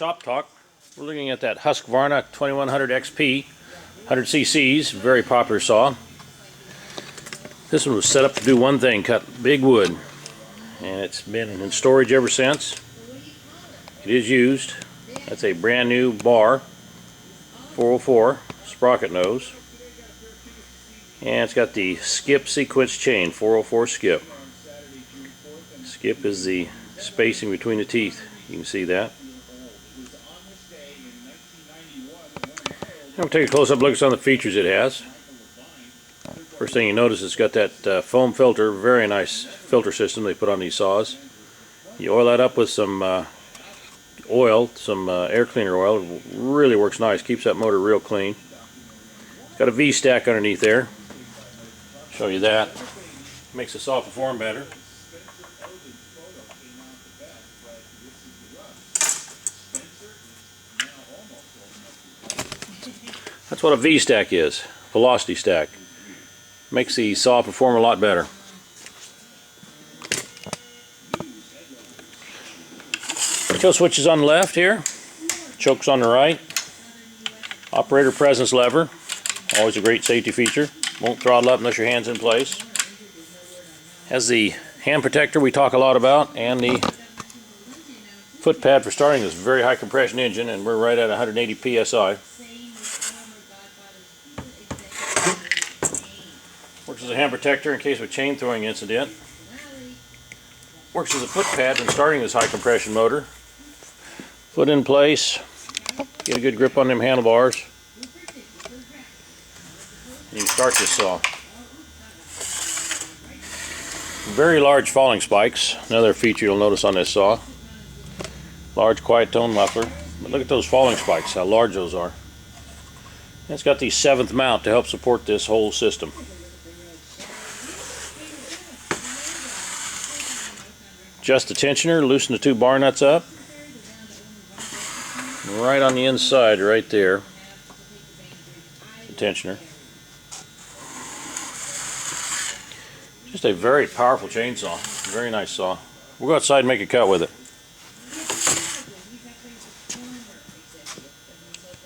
shop talk. We're looking at that Husqvarna 2100 XP, 100 cc's, very popular saw. This one was set up to do one thing, cut big wood, and it's been in storage ever since. It is used. That's a brand new bar, 404 sprocket nose, and it's got the skip sequence chain, 404 skip. Skip is the spacing between the teeth. You can see that. We'll take a close-up look at some of the features it has. First thing you notice, it's got that foam filter, very nice filter system they put on these saws. You oil that up with some oil, some air cleaner oil. It really works nice, keeps that motor real clean. It's got a V-stack underneath there. Show you that. Makes the saw perform better. That's what a V-stack is, velocity stack. Makes the saw perform a lot better. Kill switch is on the left here, choke's on the right. Operator presence lever, always a great safety feature. Won't throttle up unless your hand's in place. Has the hand protector we talk a lot about, and the foot pad for starting this very high compression engine, and we're right at 180 psi. Works as a hand protector in case of a chain throwing incident. Works as a foot pad when starting this high compression motor. Foot in place, get a good grip on them handlebars, and you can start this saw. Very large falling spikes, another feature you'll notice on this saw. Large quiet tone muffler, but look at those falling spikes, how large those are. And it's got the 7th mount to help support this whole system. Adjust the tensioner, loosen the 2 bar nuts up. Right on the inside, right there, the tensioner. Just a very powerful chainsaw, very nice saw. We'll go outside and make a cut with it.